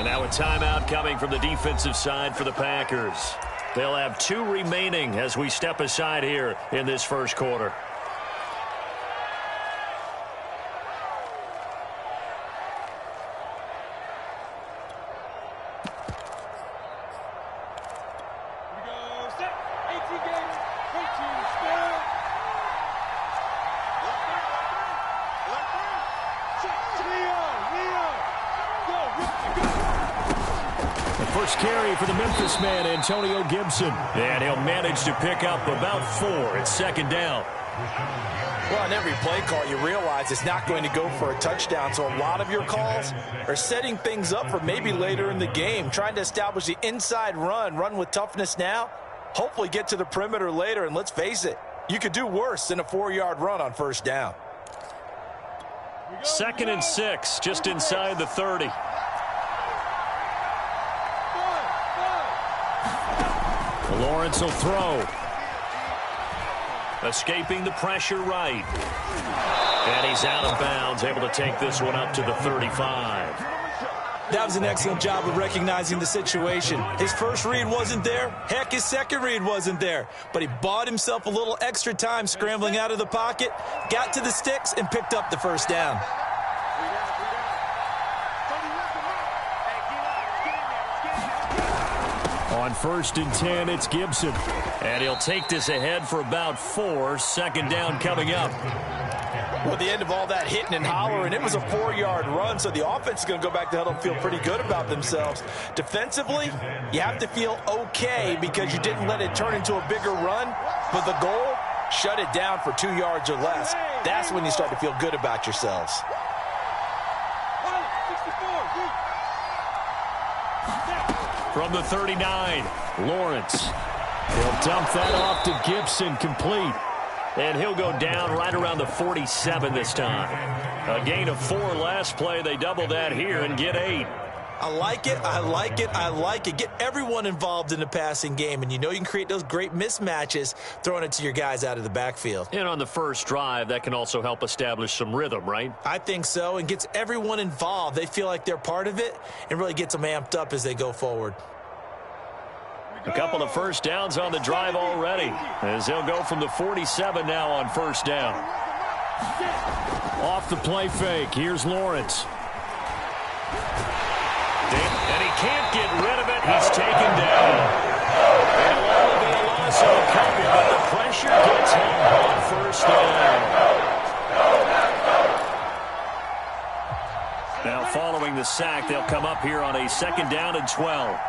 And now a timeout coming from the defensive side for the Packers. They'll have 2 remaining as we step aside here in this first quarter. First carry for the Memphis man, Antonio Gibson. And he'll manage to pick up about 4. It's second down. Well, on every play call, you realize it's not going to go for a touchdown. So a lot of your calls are setting things up for maybe later in the game, trying to establish the inside run with toughness now, hopefully get to the perimeter later. And let's face it, you could do worse than a 4-yard run on first down. 2nd and 6, just inside the 30. Lawrence will throw. Escaping the pressure right. And he's out of bounds, able to take this one up to the 35. That was an excellent job of recognizing the situation. His first read wasn't there. Heck, his second read wasn't there. But he bought himself a little extra time scrambling out of the pocket, got to the sticks, and picked up the first down. On 1st and 10, it's Gibson. And he'll take this ahead for about 4. Second down coming up. Well, at the end of all that hitting and hollering, it was a 4-yard run, so the offense is going to go back to huddle and feel pretty good about themselves. Defensively, you have to feel okay because you didn't let it turn into a bigger run, but the goal, shut it down for 2 yards or less. That's when you start to feel good about yourselves. From the 39, Lawrence. He'll dump that off to Gibson, complete. And he'll go down right around the 47 this time. A gain of 4 last play. They double that here and get 8. I like it, I like it, I like it. Get everyone involved in the passing game, and you know you can create those great mismatches throwing it to your guys out of the backfield. And on the first drive, that can also help establish some rhythm, right? I think so, and gets everyone involved. They feel like they're part of it and really gets them amped up as they go forward. A couple of first downs on the drive already, as they'll go from the 47 now on first down. Off the play fake, here's Lawrence. And he can't get rid of it. He's taken down. It'll only be a loss of a couple, but the pressure gets him on first down. Now following the sack, they'll come up here on a 2nd down and 12.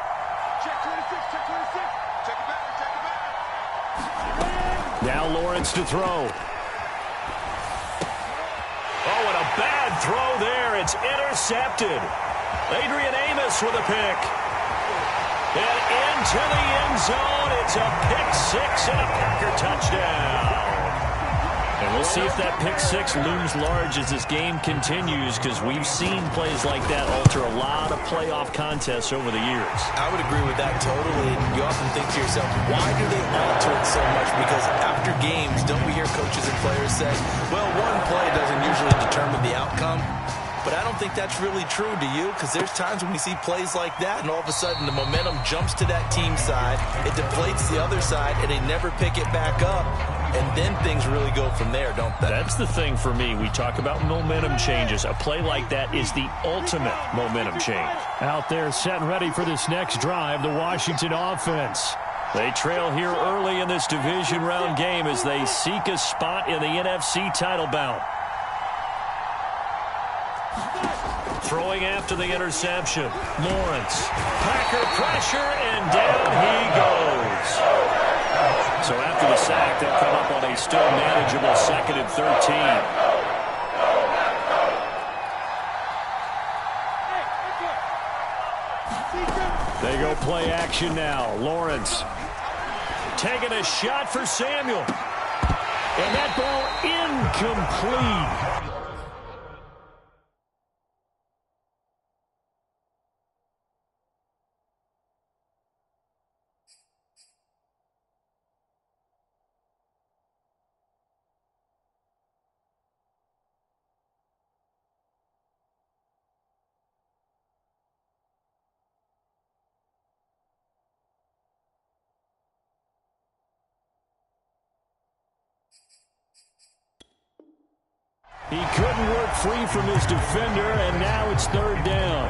Now Lawrence to throw. Oh, and a bad throw there. It's intercepted. Adrian Amos with a pick. And into the end zone. It's a pick 6 and a Packer touchdown. And we'll see if that pick 6 looms large as this game continues, because we've seen plays like that alter a lot of playoff contests over the years. I would agree with that totally. You often think to yourself, why do they alter it so much? Because after games, don't we hear coaches and players say, well, one play doesn't usually determine the outcome? But I don't think that's really true, do you? Because there's times when we see plays like that, and all of a sudden the momentum jumps to that team side, it deflates the other side, and they never pick it back up. And then things really go from there, don't they? That's the thing for me. We talk about momentum changes. A play like that is the ultimate momentum change. Out there set and ready for this next drive, the Washington offense. They trail here early in this division round game as they seek a spot in the NFC title bout. Throwing after the interception. Lawrence. Packer pressure, and down he goes. So after the sack, they'll come up on a still manageable 2nd and 13. They go play action now. Lawrence. Taking a shot for Samuel. And that ball incomplete. couldn't work free from his defender, and now it's third down.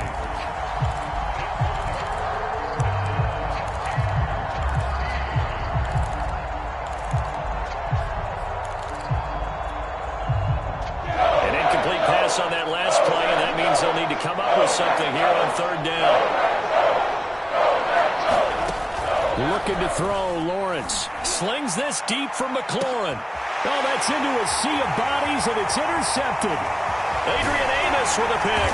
An incomplete pass on that last play, and that means they'll need to come up with something here on third down. Looking to throw, Lawrence. Slings this deep from McLaurin. Oh, that's into a sea of bodies, and it's intercepted. Adrian Amos with a pick.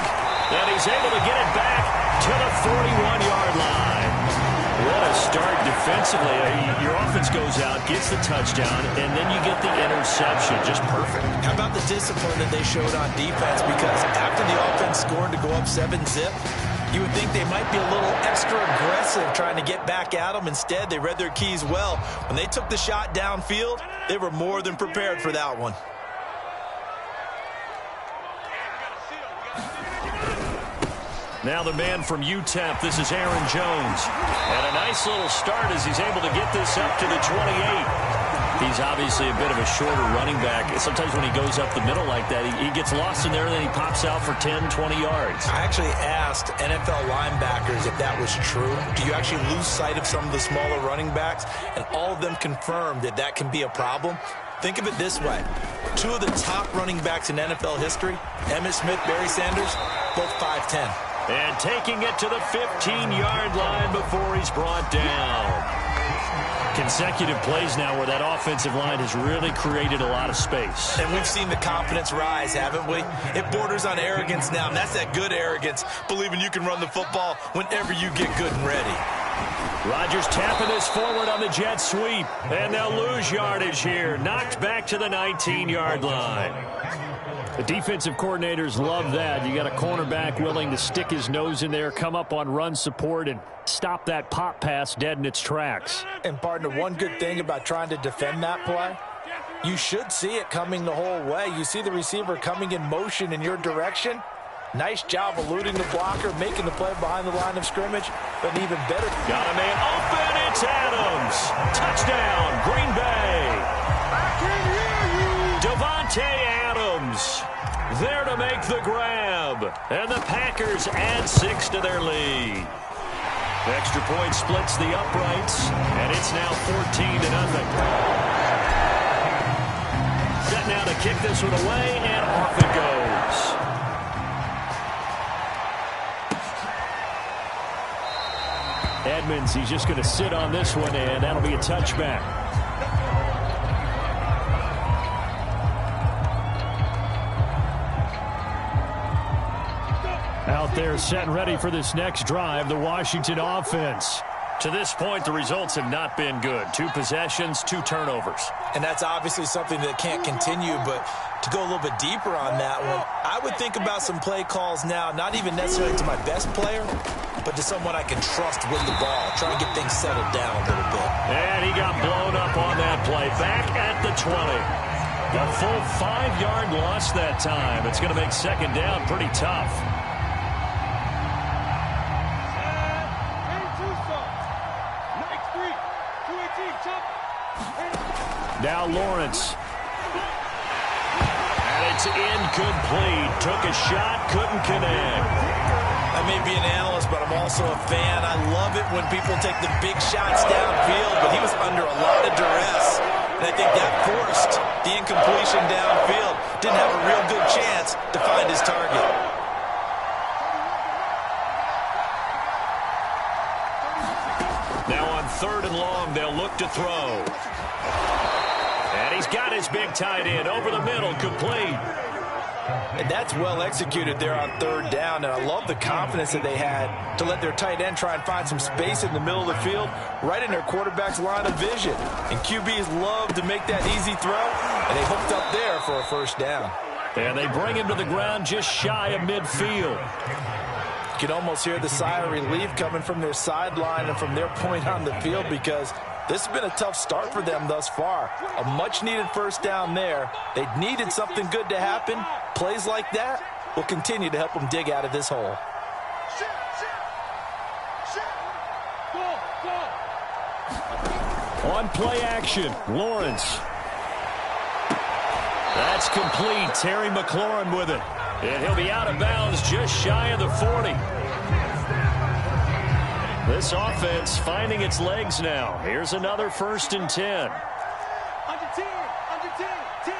And he's able to get it back to the 41-yard line. What a start defensively. Your offense goes out, gets the touchdown, and then you get the interception. Just perfect. How about the discipline that they showed on defense? Because after the offense scored to go up 7-zip, you would think they might be a little extra aggressive trying to get back at them. Instead, they read their keys well. When they took the shot downfield, they were more than prepared for that one. Now the man from UTEP, this is Aaron Jones. And a nice little start as he's able to get this up to the 28. He's obviously a bit of a shorter running back. Sometimes when he goes up the middle like that, he gets lost in there, and then he pops out for 10, 20 yards. I actually asked NFL linebackers if that was true. Do you actually lose sight of some of the smaller running backs? And all of them confirmed that that can be a problem. Think of it this way. Two of the top running backs in NFL history, Emmitt Smith, Barry Sanders, both 5'10". And taking it to the 15-yard line before he's brought down. Consecutive plays now where that offensive line has really created a lot of space. And we've seen the confidence rise, haven't we? It borders on arrogance now, and that's that good arrogance, believing you can run the football whenever you get good and ready. Rodgers tapping this forward on the jet sweep, and they'll lose yardage here. Knocked back to the 19-yard line. The defensive coordinators love that. You got a cornerback willing to stick his nose in there, come up on run support, and stop that pop pass dead in its tracks. And, partner, one good thing about trying to defend that play, you should see it coming the whole way. You see the receiver coming in motion in your direction. Nice job eluding the blocker, making the play behind the line of scrimmage, but even better. Got a man open. It's Adams. Touchdown, Green Bay. I can hear you. Devontae Adams there to make the grab. And the Packers add 6 to their lead. Extra point splits the uprights, and it's now 14-0. Set now to kick this one away, and off it goes. Edmonds, he's just going to sit on this one, and that'll be a touchback. Out there set and ready for this next drive, the Washington offense. To this point, the results have not been good. 2 possessions, 2 turnovers. And that's obviously something that can't continue, but to go a little bit deeper on that one, I would think about some play calls now, not even necessarily to my best player, but to someone I can trust with the ball. Try and get things settled down a little bit. And he got blown up on that play. Back at the 20. A full 5-yard loss that time. It's going to make second down pretty tough. Now Lawrence. And it's incomplete. Took a shot, couldn't connect. I may be an analyst, but I'm also a fan. I love it when people take the big shots downfield, but he was under a lot of duress. And I think that forced the incompletion downfield. Didn't have a real good chance to find his target. Now on 3rd and long, they'll look to throw. And he's got his big tight end over the middle, complete. And that's well executed there on 3rd down. And I love the confidence that they had to let their tight end try and find some space in the middle of the field, right in their quarterback's line of vision. And QBs love to make that easy throw, and they hooked up there for a 1st down. And they bring him to the ground just shy of midfield. You can almost hear the sigh of relief coming from their sideline and from their point on the field, because this has been a tough start for them thus far. A much-needed 1st down there. They needed something good to happen. Plays like that will continue to help them dig out of this hole. On play action, Lawrence. That's complete. Terry McLaurin with it. And he'll be out of bounds just shy of the 40. This offense finding its legs now. Here's another 1st and 10. Under 10. Under 10. 10.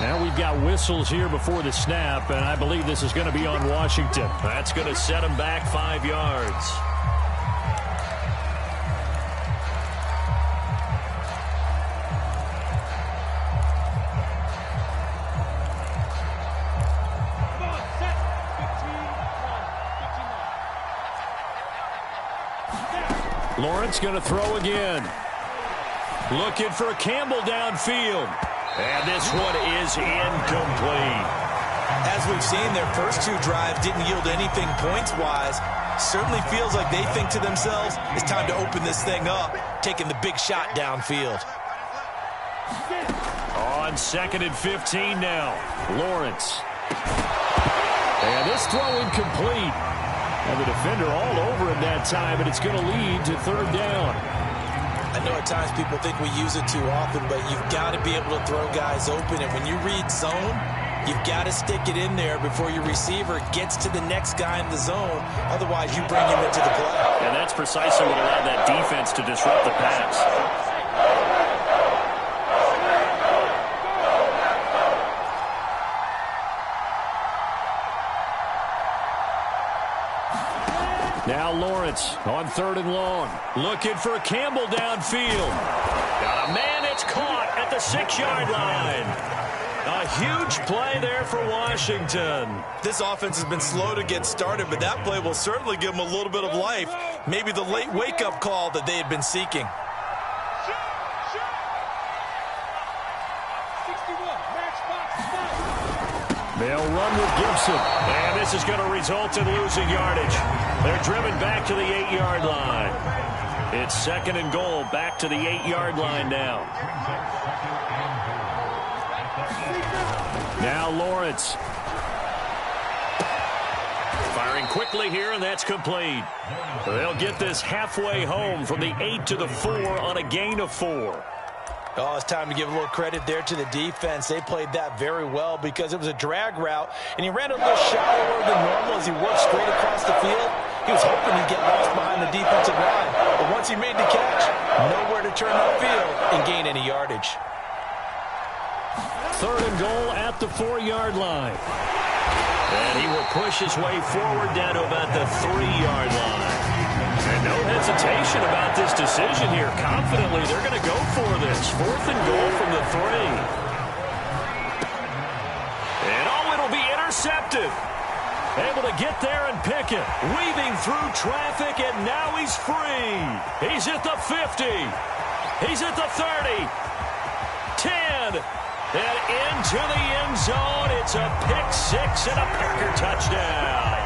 Now we've got whistles here before the snap, and I believe this is going to be on Washington. That's going to set them back 5 yards. Lawrence going to throw again. Looking for Campbell downfield. And this one is incomplete. As we've seen, their first 2 drives didn't yield anything points-wise. Certainly feels like they think to themselves, it's time to open this thing up, taking the big shot downfield. On 2nd and 15 now. Lawrence. And this throw incomplete. And the defender all over him that time, and it's going to lead to 3rd down. I know at times people think we use it too often, but you've got to be able to throw guys open. And when you read zone, you've got to stick it in there before your receiver gets to the next guy in the zone. Otherwise, you bring him into the play. And that's precisely what allowed that defense to disrupt the pass. Now Lawrence on 3rd and long. Looking for Campbell downfield. Got a man, it's caught at the 6-yard line. A huge play there for Washington. This offense has been slow to get started, but that play will certainly give them a little bit of life. Maybe the late wake-up call that they had been seeking. They'll run with Gibson. And this is going to result in losing yardage. They're driven back to the 8-yard line. It's 2nd and goal, back to the 8-yard line now. Now Lawrence. Firing quickly here, and that's complete. They'll get this halfway home from the 8 to the 4 on a gain of 4. Oh, it's time to give a little credit there to the defense. They played that very well because it was a drag route, and he ran a little shallower than normal as he worked straight across the field. He was hoping he'd get lost behind the defensive line, but once he made the catch, nowhere to turn that field and gain any yardage. 3rd and goal at the 4-yard line. And he will push his way forward down to about the 3-yard line. And no hesitation about this decision here. Confidently, they're going to go for this. 4th and goal from the 3. And oh, it'll be intercepted. Able to get there and pick it. Weaving through traffic, and now he's free. He's at the 50. He's at the 30. 10. And into the end zone. It's a pick-6 and a Packer touchdown.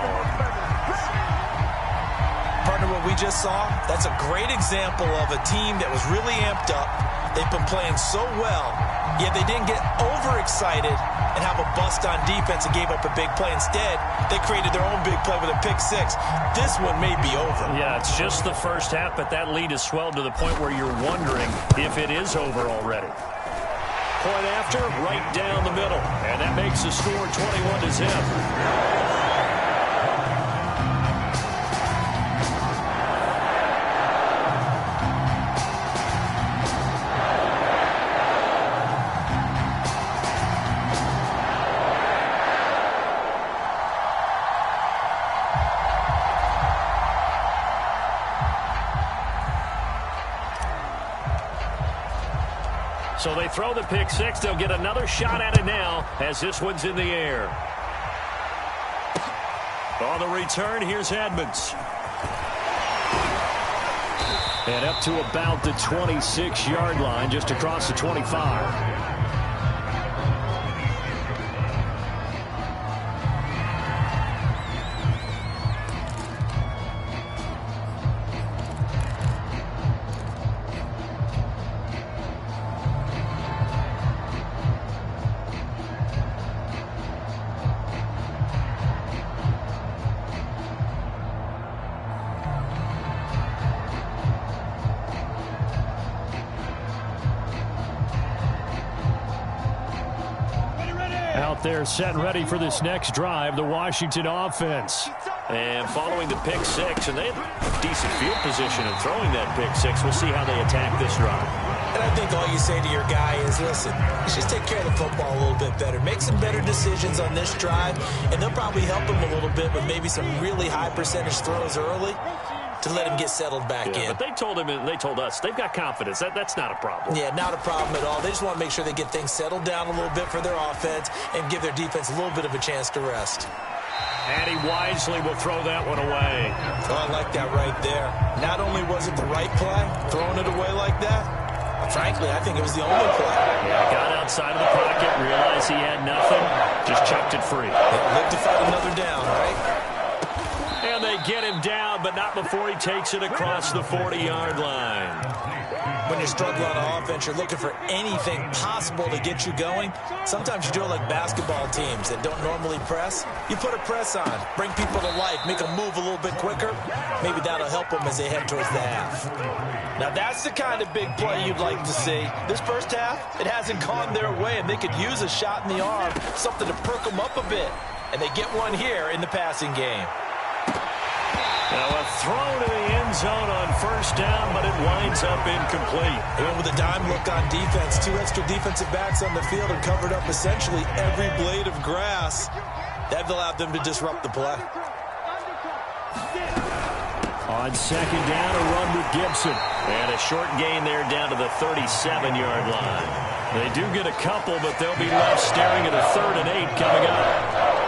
Partner, what we just saw, that's a great example of a team that was really amped up. They've been playing so well, yet they didn't get overexcited and have a bust on defense and gave up a big play. Instead, they created their own big play with a pick-6. This one may be over. Yeah, it's just the first half, but that lead has swelled to the point where you're wondering if it is over already. Point after, right down the middle. And that makes the score 21-0. So they throw the pick-6. They'll get another shot at it now as this one's in the air. On the return, here's Edmonds. And up to about the 26-yard line, just across the 25. They're set and ready for this next drive, the Washington offense. And following the pick six, and they have decent field position in throwing that pick six. We'll see how they attack this drive. And I think all you say to your guy is, listen, let's just take care of the football a little bit better. Make some better decisions on this drive, and they'll probably help him a little bit with maybe some really high percentage throws early to let him get settled back in. But they told him and they told us they've got confidence. That's not a problem. Yeah, not a problem at all. They just want to make sure they get things settled down a little bit for their offense and give their defense a little bit of a chance to rest. And he wisely will throw that one away. Oh, I like that right there. Not only was it the right play, throwing it away like that, frankly, I think it was the only play. Yeah, got outside of the pocket, realized he had nothing, just chucked it free. Live to fight another down, right? And they get him down, but not before he takes it across the 40-yard line. When you're struggling on offense, you're looking for anything possible to get you going. Sometimes you do it like basketball teams that don't normally press. You put a press on, bring people to life, make them move a little bit quicker. Maybe that'll help them as they head towards the half. Now that's the kind of big play you'd like to see. This first half, it hasn't gone their way, and they could use a shot in the arm, something to perk them up a bit. And they get one here in the passing game. Now a throw to the end zone on first down, but it winds up incomplete. They went with a dime look on defense. Two extra defensive backs on the field and covered up essentially every blade of grass. That allowed them to disrupt the play. On second down, a run with Gibson. And a short gain there down to the 37-yard line. They do get a couple, but they'll be left staring at a 3rd and 8 coming up.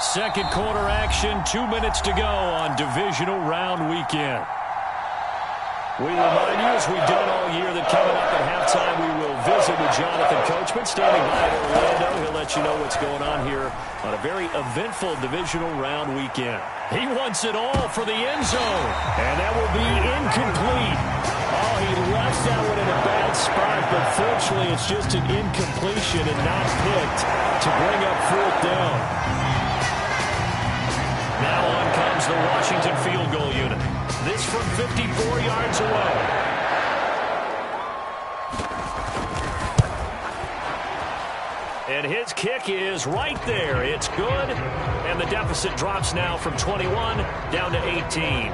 Second quarter action, 2 minutes to go on divisional round weekend. We remind you, as we've done all year, that coming up at halftime, we will visit with Jonathan Coachman, standing by in Orlando. He'll let you know what's going on here on a very eventful divisional round weekend. He wants it all for the end zone, and that will be incomplete. Oh, he left that one in a bad spot, but fortunately, it's just an incompletion and not picked to bring up 4th down. Now on comes the Washington field goal unit. This from 54 yards away. And his kick is right there. It's good. And the deficit drops now from 21 down to 18.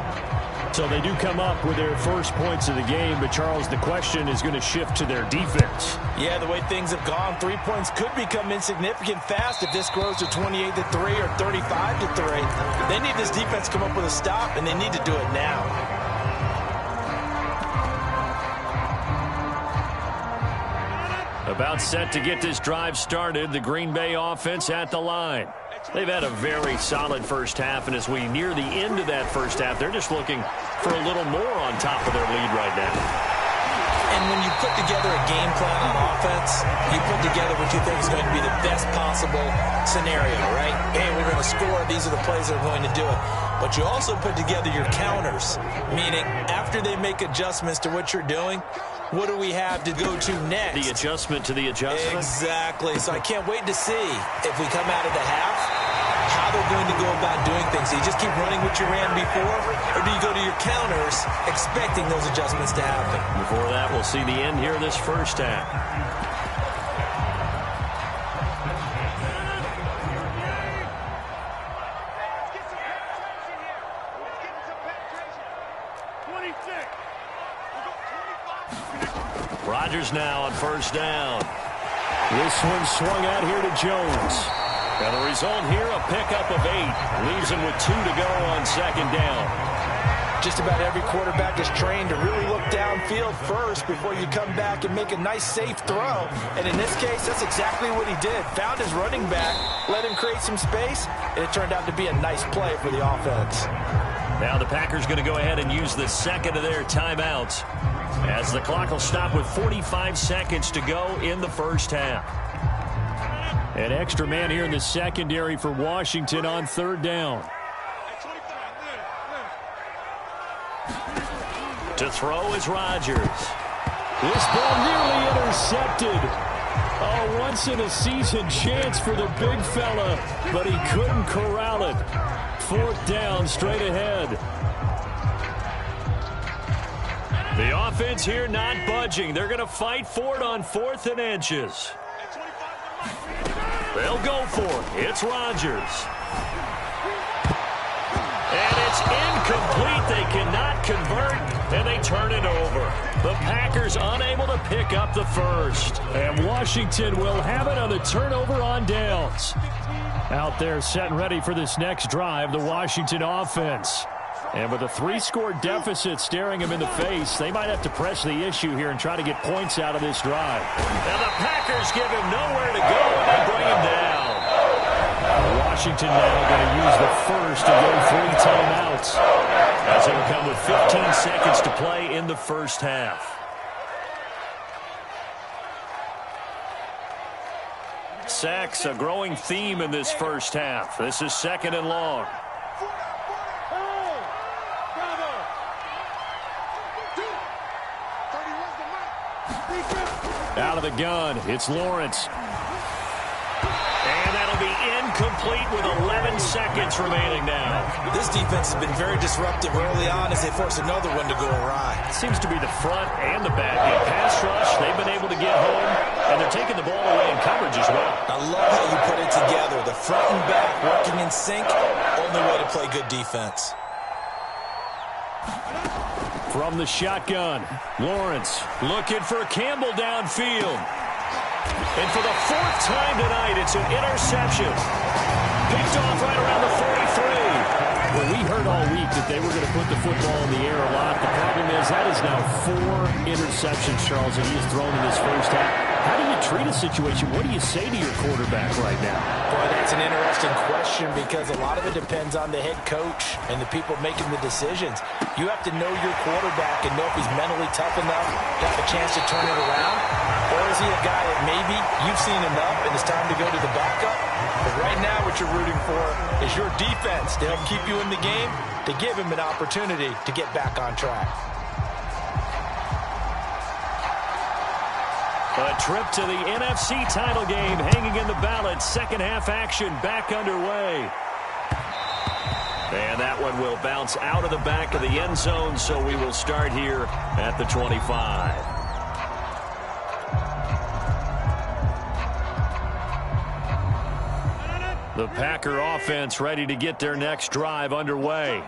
So they do come up with their first points of the game, but Charles, the question is going to shift to their defense. Yeah, the way things have gone, 3 points could become insignificant fast if this grows to 28-3 or 35-3. They need this defense to come up with a stop, and they need to do it now. About set to get this drive started, the Green Bay offense at the line. They've had a very solid first half, and as we near the end of that first half, they're just looking for a little more on top of their lead right now. And when you put together a game plan on offense, you put together what you think is going to be the best possible scenario, right? Hey, we're going to score. These are the plays that are going to do it. But you also put together your counters, meaning after they make adjustments to what you're doing, what do we have to go to next? The adjustment to the adjustment? Exactly. So I can't wait to see if we come out of the half, how they're going to go about doing things. Do you just keep running what you ran before, or do you go to your counters expecting those adjustments to happen? Before that, we'll see the end here this first half. Rodgers now on first down. This one swung out here to Jones. And the result here, a pickup of 8. Leaves him with 2 to go on second down. Just about every quarterback is trained to really look downfield first before you come back and make a nice, safe throw. And in this case, that's exactly what he did. Found his running back, let him create some space, and it turned out to be a nice play for the offense. Now the Packers going to go ahead and use the second of their timeouts, as the clock will stop with 45 seconds to go in the first half. An extra man here in the secondary for Washington on third down. To throw is Rodgers. This ball nearly intercepted. A once-in-a-season chance for the big fella, but he couldn't corral it. Fourth down, straight ahead. The offense here not budging. They're going to fight for it on 4th and inches. They'll go for it. It's Rodgers. And it's incomplete. They cannot convert, and they turn it over. The Packers unable to pick up the first. And Washington will have it on the turnover on downs. Out there set and ready for this next drive, the Washington offense. And with a 3-score deficit staring them in the face, they might have to press the issue here and try to get points out of this drive. And the Packers give him nowhere to go, and they bring him down. Washington now going to use the first to go 3 timeouts, as it will come with 15 seconds to play in the first half. Sacks, a growing theme in this first half. This is 2nd and long. Out of the gun, it's Lawrence. And that'll be incomplete with 11 seconds remaining now. This defense has been very disruptive early on as they force another one to go awry. Seems to be the front and the back. In pass rush, they've been able to get home, and they're taking the ball away in coverage as well. I love how you put it together. The front and back working in sync, only way to play good defense. From the shotgun, Lawrence looking for Campbell downfield. And for the 4th time tonight, it's an interception. Picked off right around the 43. Well, we heard all week that they were going to put the football in the air a lot. The problem is that is now 4 interceptions, Charles, that he has thrown in this first half. How do you treat a situation? What do you say to your quarterback right now? Boy, that's an interesting question because a lot of it depends on the head coach and the people making the decisions. You have to know your quarterback and know if he's mentally tough enough to have a chance to turn it around, or is he a guy that maybe you've seen enough and it's time to go to the backup? But right now what you're rooting for is your defense to help keep you in the game, to give him an opportunity to get back on track. A trip to the NFC title game hanging in the balance. Second half action back underway. And that one will bounce out of the back of the end zone, so we will start here at the 25. The Packer offense ready to get their next drive underway.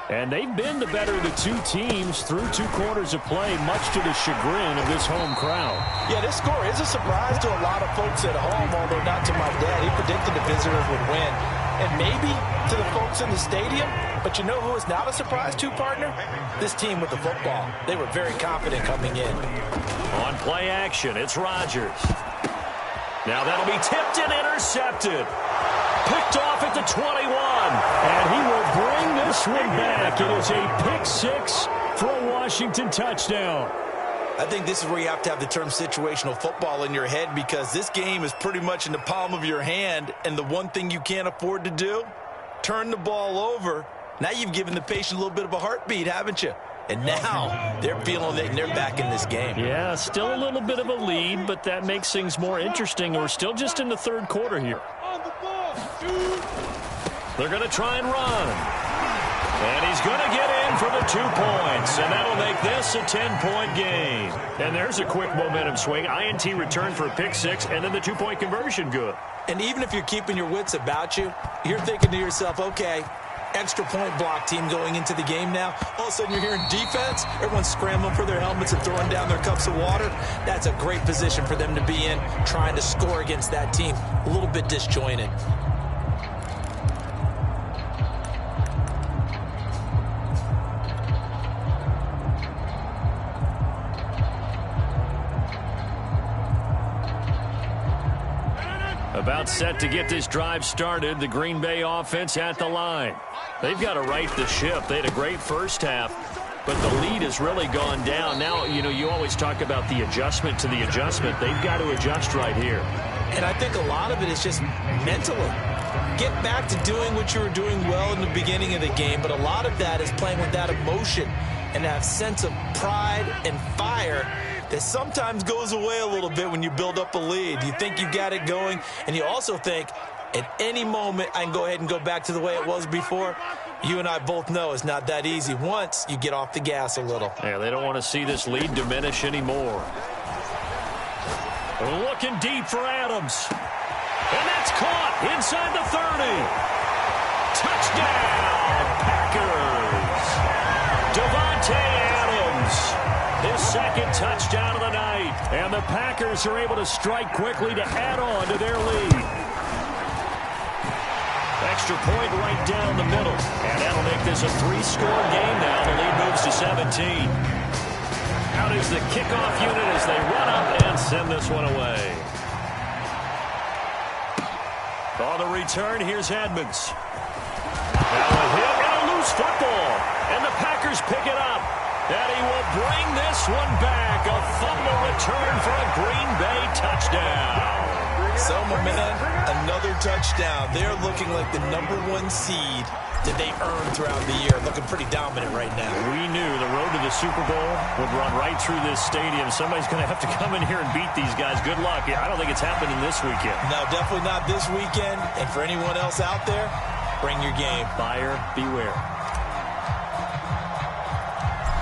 And they've been the better of the 2 teams through 2 quarters of play, much to the chagrin of this home crowd. Yeah, this score is a surprise to a lot of folks at home, although not to my dad. He predicted the visitors would win. And maybe to the folks in the stadium. But you know who is not a surprise to, partner? This team with the football. They were very confident coming in. On play action, it's Rodgers. Now that'll be tipped and intercepted. Picked off at the 21. And he will bring this one back. It is a pick 6 for a Washington touchdown. I think this is where you have to have the term situational football in your head, because this game is pretty much in the palm of your hand, and the one thing you can't afford to do, turn the ball over. Now you've given the patient a little bit of a heartbeat, haven't you? And now they're feeling it, and they're back in this game. Yeah, still a little bit of a lead, but that makes things more interesting. We're still just in the 3rd quarter here. They're going to try and run. And he's going to get in for the 2 points. And that'll make this a 10-point game. And there's a quick momentum swing. INT return for a pick 6, and then the 2-point conversion good. And even if you're keeping your wits about you, you're thinking to yourself, okay, extra point block team going into the game now. All of a sudden you're hearing defense. Everyone's scrambling for their helmets and throwing down their cups of water. That's a great position for them to be in, trying to score against that team. A little bit disjointed. About set to get this drive started, the Green Bay offense at the line. They've got to right the ship. They had a great first half, but the lead has really gone down. Now, you know, you always talk about the adjustment to the adjustment. They've got to adjust right here. And I think a lot of it is just mentally. Get back to doing what you were doing well in the beginning of the game, but a lot of that is playing with that emotion and that sense of pride and fire that sometimes goes away a little bit when you build up a lead. You think you got it going, and you also think at any moment I can go ahead and go back to the way it was before. You and I both know it's not that easy once you get off the gas a little. Yeah, they don't want to see this lead diminish anymore. Looking deep for Adams. And that's caught inside the 30. Touchdown, Packers. Davante Adams, his second touchdown of the night. And the Packers are able to strike quickly to add on to their lead. Extra point right down the middle. And that'll make this a 3-score game now. The lead moves to 17. Out is the kickoff unit as they run up and send this one away. On the return, here's Edmonds. Now a hit and a loose football. And the Packers pick it up. And he will bring this one back. A fumble return for a Green Bay touchdown. So, my man, another touchdown. They're looking like the #1 seed that they earned throughout the year. Looking pretty dominant right now. We knew the road to the Super Bowl would run right through this stadium. Somebody's going to have to come in here and beat these guys. Good luck. I don't think it's happening this weekend. No, definitely not this weekend. And for anyone else out there, bring your game. Buyer beware.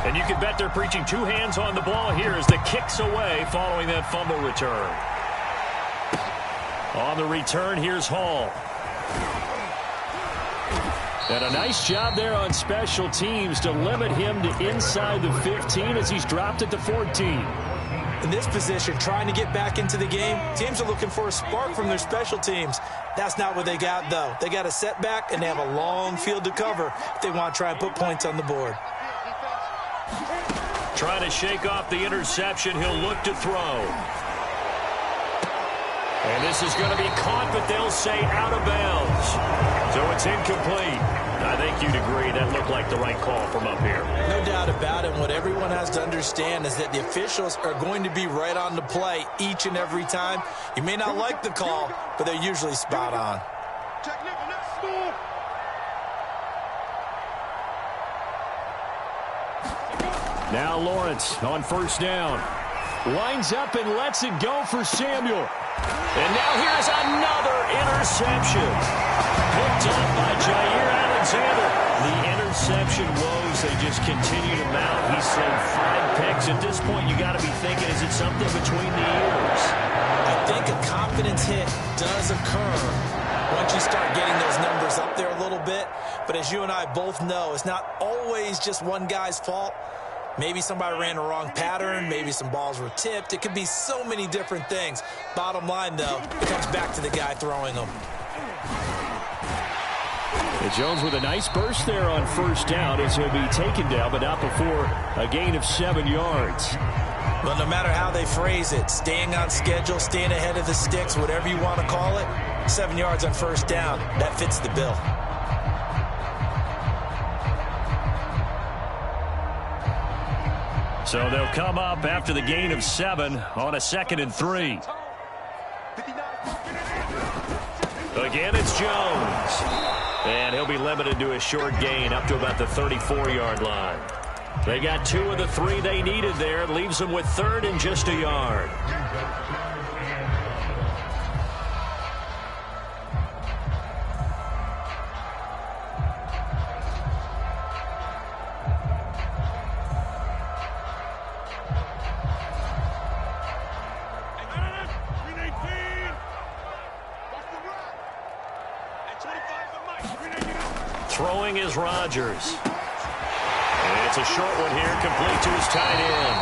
And you can bet they're preaching 2 hands on the ball here as the kick's away following that fumble return. On the return, here's Hall. And a nice job there on special teams to limit him to inside the 15 as he's dropped it to 14. In this position, trying to get back into the game, teams are looking for a spark from their special teams. That's not what they got, though. They got a setback, and they have a long field to cover if they want to try and put points on the board. Trying to shake off the interception. He'll look to throw. And this is going to be caught, but they'll say out of bounds. So it's incomplete. I think you'd agree that looked like the right call from up here. No doubt about it. What everyone has to understand is that the officials are going to be right on the play each and every time. You may not like the call, but they're usually spot on. Now Lawrence on first down. Lines up and lets it go for Samuel. And now here's another interception. Picked up by Jair Alexander. The interception woes, they just continue to mount. He's seen 5 picks. At this point, you got to be thinking, is it something between the ears? I think a confidence hit does occur once you start getting those numbers up there a little bit. But as you and I both know, it's not always just one guy's fault. Maybe somebody ran the wrong pattern. Maybe some balls were tipped. It could be so many different things. Bottom line, though, it comes back to the guy throwing them. And Jones with a nice burst there on first down as he'll be taken down, but not before a gain of 7 yards. Well, no matter how they phrase it, staying on schedule, staying ahead of the sticks, whatever you want to call it, 7 yards on first down, that fits the bill. So they'll come up after the gain of 7 on a 2nd and 3. Again, it's Jones. And he'll be limited to a short gain up to about the 34-yard line. They got 2 of the 3 they needed there. It leaves them with 3rd and just a yard. Throwing is Rodgers. And it's a short one here, complete to his tight end.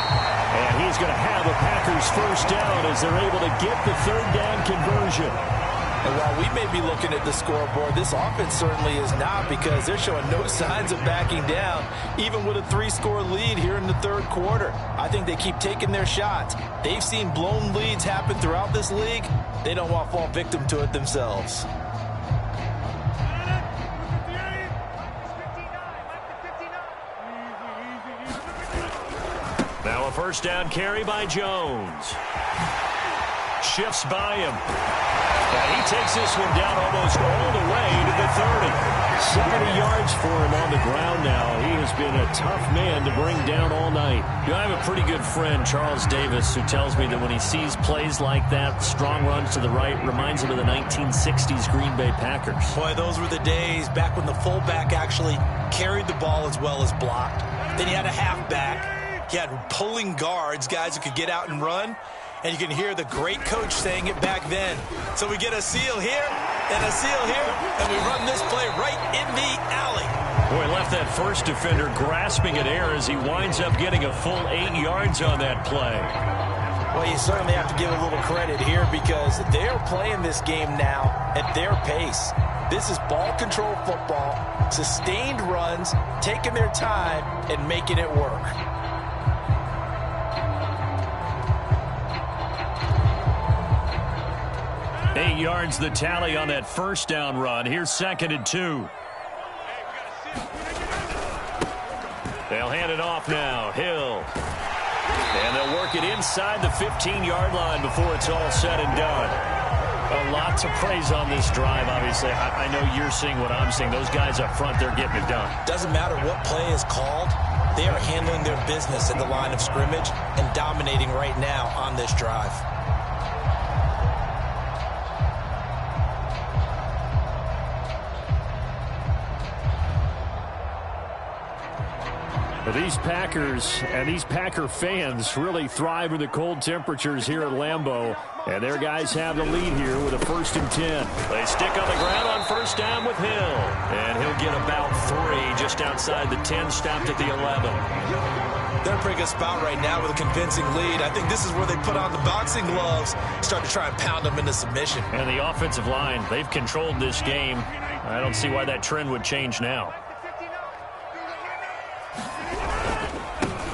And he's going to have a Packers first down as they're able to get the 3rd down conversion. And while we may be looking at the scoreboard, this offense certainly is not, because they're showing no signs of backing down, even with a 3-score lead here in the 3rd quarter. I think they keep taking their shots. They've seen blown leads happen throughout this league. They don't want to fall victim to it themselves. Now a first down carry by Jones. shifts by him. And he takes this one down almost all the way to the 30. 70 yards for him on the ground now. He has been a tough man to bring down all night. You know, I have a pretty good friend, Charles Davis, who tells me that when he sees plays like that, strong runs to the right, reminds him of the 1960s Green Bay Packers. Boy, those were the days back when the fullback actually carried the ball as well as blocked. Then you had a halfback. You had pulling guards, guys who could get out and run. And you can hear the great coach saying it back then. So we get a seal here and a seal here, and we run this play right in the alley. Boy, left that first defender grasping at air as he winds up getting a full 8 yards on that play. Well, you certainly have to give a little credit here because they're playing this game now at their pace. This is ball control football, sustained runs, taking their time and making it work. 8 yards the tally on that first down run. Here's 2nd and 2. They'll hand it off now. Hill. And they'll work it inside the 15-yard line before it's all said and done. A lot to praise on this drive, obviously. I know you're seeing what I'm seeing. Those guys up front, they're getting it done. Doesn't matter what play is called. They are handling their business at the line of scrimmage and dominating right now on this drive. These Packers and these Packer fans really thrive in the cold temperatures here at Lambeau. And their guys have the lead here with a 1st and 10. They stick on the ground on first down with Hill. And he'll get about 3 just outside the 10, stopped at the 11. They're in a pretty good spot right now with a convincing lead. I think this is where they put on the boxing gloves, start to try and pound them into submission. And the offensive line, they've controlled this game. I don't see why that trend would change now.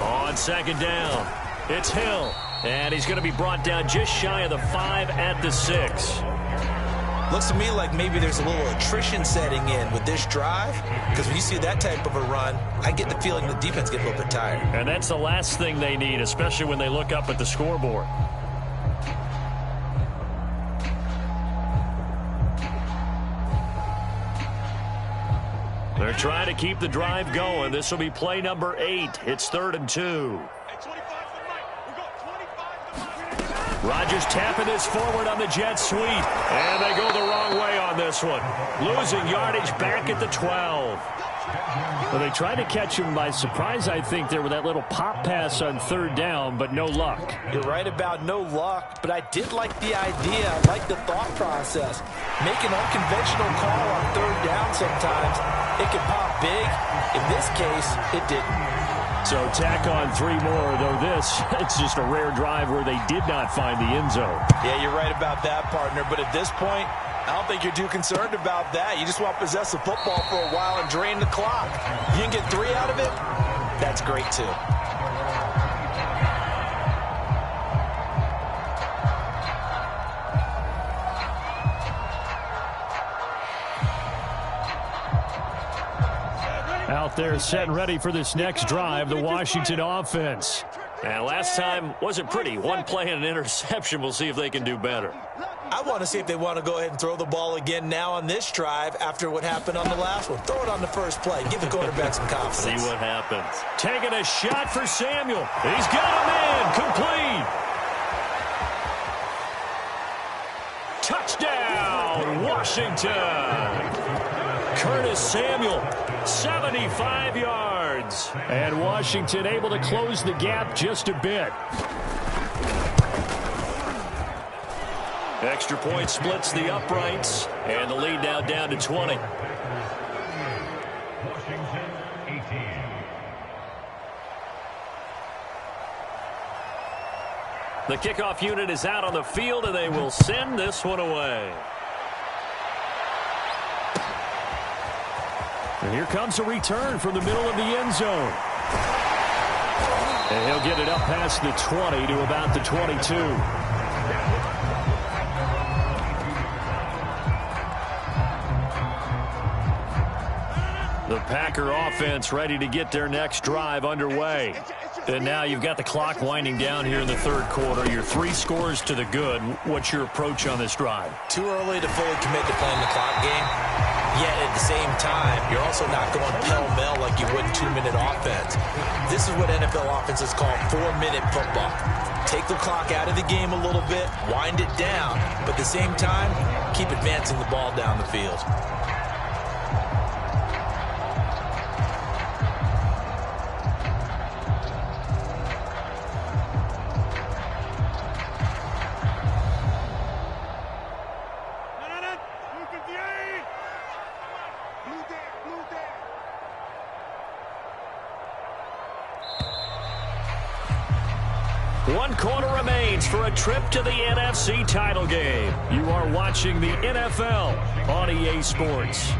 On 2nd down, it's Hill. And he's going to be brought down just shy of the 5 at the 6. Looks to me like maybe there's a little attrition setting in with this drive, because when you see that type of a run, I get the feeling the defense gets a little bit tired. And that's the last thing they need, especially when they look up at the scoreboard. They're trying to keep the drive going. This will be play number 8. It's 3rd and 2. Rodgers tapping this forward on the jet sweep. And they go the wrong way on this one. Losing yardage back at the 12. Well, they tried to catch him by surprise, I think, there with that little pop pass on 3rd down, but no luck. You're right about no luck, but I did like the idea. I like the thought process. Make an unconventional call on 3rd down sometimes. It can pop big. In this case, it didn't. So tack on 3 more, though this, it's just a rare drive where they did not find the end zone. Yeah, you're right about that, partner. But at this point, I don't think you're too concerned about that. You just want to possess the football for a while and drain the clock. You can get 3 out of it, that's great, too. Out there set and ready for this next drive, the Washington offense. And last time wasn't pretty. 1 play and an interception. We'll see if they can do better. I want to see if they want to go ahead and throw the ball again now on this drive after what happened on the last one. Throw it on the first play. Give the quarterback some confidence. See what happens. Taking a shot for Samuel. He's got a man. Complete. Touchdown, Washington. Curtis Samuel, 75 yards. And Washington able to close the gap just a bit. Extra point splits the uprights, and the lead now down to 20. The kickoff unit is out on the field, and they will send this one away. And here comes a return from the middle of the end zone. And he'll get it up past the 20 to about the 22. The Packer offense ready to get their next drive underway. And now you've got the clock winding down here in the third quarter. Your 3 scores to the good. What's your approach on this drive? Too early to fully commit to playing the clock game. Yet at the same time, you're also not going pell-mell like you would in 2-minute offense. This is what NFL offenses call 4-minute football. Take the clock out of the game a little bit, wind it down, but at the same time, keep advancing the ball down the field. One quarter remains for a trip to the NFC title game. You are watching the NFL on EA Sports.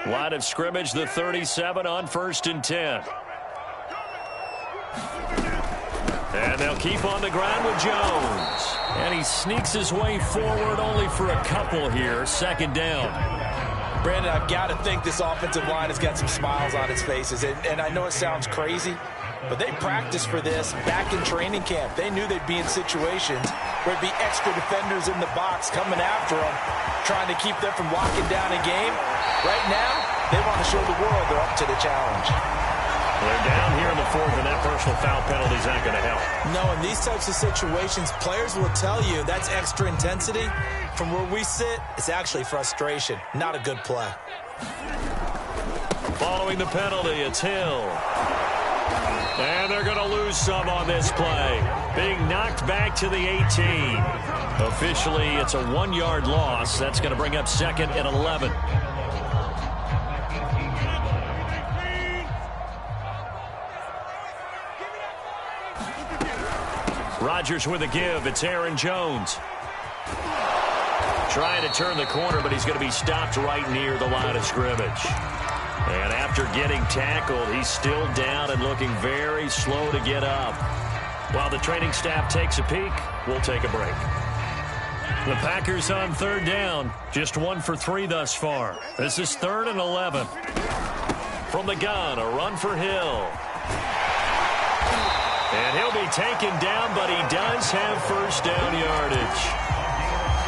Line of scrimmage, the 37 on 1st and 10. And they'll keep on the ground with Jones. And he sneaks his way forward only for a couple here. 2nd down. Brandon, I've got to think this offensive line has got some smiles on its faces. And I know it sounds crazy, but they practiced for this back in training camp. They knew they'd be in situations where it'd be extra defenders in the box coming after them, trying to keep them from locking down a game. Right now, they want to show the world they're up to the challenge. They're down here in the 4th, and that personal foul penalty is not going to help. No, in these types of situations, players will tell you that's extra intensity. From where we sit, it's actually frustration, not a good play. Following the penalty, it's Hill. And they're going to lose some on this play. Being knocked back to the 18. Officially, it's a 1-yard loss. That's going to bring up 2nd and 11. Rodgers with a give. It's Aaron Jones. Trying to turn the corner, but he's going to be stopped right near the line of scrimmage. And after getting tackled, he's still down and looking very slow to get up. While the training staff takes a peek, we'll take a break. The Packers on 3rd down. Just 1 for 3 thus far. This is 3rd and 11. From the gun, a run for Hill. And he'll be taken down, but he does have 1st down yardage.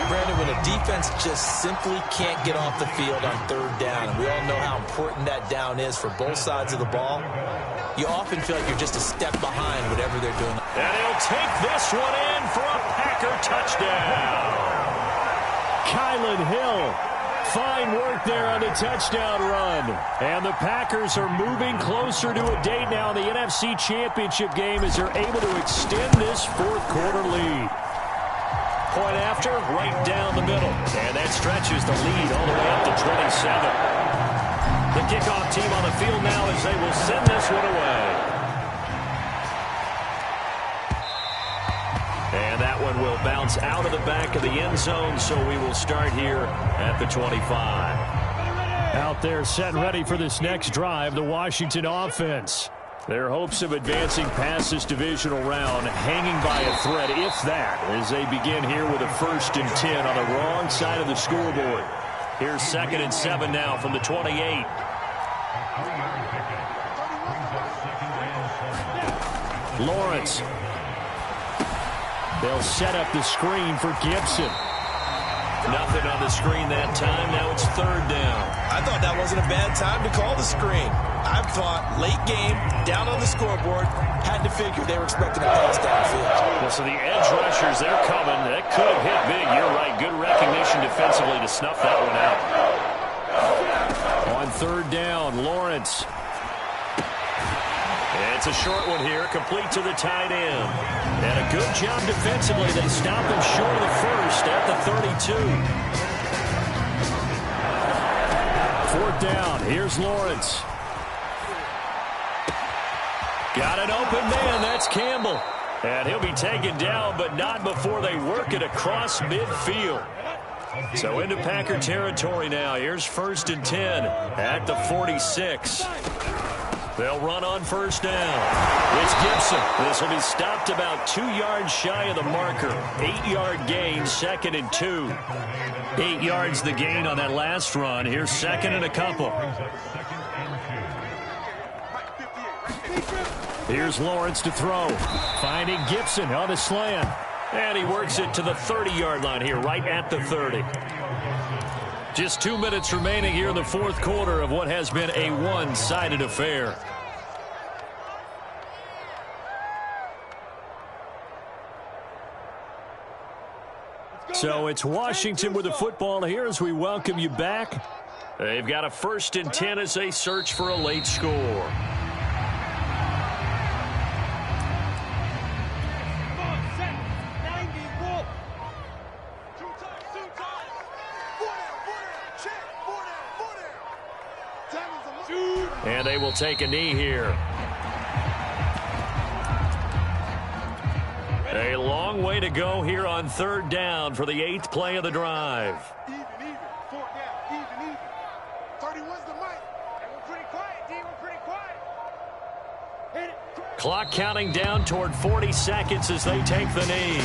Brandon, when a defense just simply can't get off the field on 3rd down, and we all know how important that down is for both sides of the ball, you often feel like you're just a step behind whatever they're doing. And he'll take this one in for a Packer touchdown. Kylan Hill. Fine work there on the touchdown run. And the Packers are moving closer to a date now in the NFC Championship game as they're able to extend this 4th quarter lead. Point after, right down the middle. And that stretches the lead all the way up to 27. The kickoff team on the field now as they will send this one away. And that one will bounce out of the back of the end zone, so we will start here at the 25. Out there set and ready for this next drive, the Washington offense. Their hopes of advancing past this divisional round hanging by a thread, if that, as they begin here with a 1st and 10 on the wrong side of the scoreboard. Here's 2nd and 7 now from the 28. Lawrence. They'll set up the screen for Gibson. Nothing on the screen that time. Now it's 3rd down. I thought that wasn't a bad time to call the screen. I thought late game, down on the scoreboard, had to figure they were expecting a pass downfield. Well, so the edge rushers, they're coming. That could have hit big. You're right. Good recognition defensively to snuff that one out. On 3rd down, Lawrence. It's a short one here, complete to the tight end. And a good job defensively. They stop him short of the 1st at the 32. 4th down, here's Lawrence. Got an open man, that's Campbell. And he'll be taken down, but not before they work it across midfield. So into Packer territory now. Here's 1st and 10 at the 46. They'll run on first down. It's Gibson. This will be stopped about 2 yards shy of the marker. 8-yard gain, 2nd and 2. 8 yards the gain on that last run. Here's 2nd and a couple. Here's Lawrence to throw. Finding Gibson on the slant. And he works it to the 30-yard line here, right at the 30. Just 2 minutes remaining here in the fourth quarter of what has been a one-sided affair. So it's Washington with the football here as we welcome you back. They've got a 1st and 10 as they search for a late score. And they will take a knee here. A long way to go here on 3rd down for the 8th play of the drive. Even. 4th down. Even. 31's the mic. And we're pretty quiet, D. We're pretty quiet. Hit it. Clock counting down toward 40 seconds as they take the knee.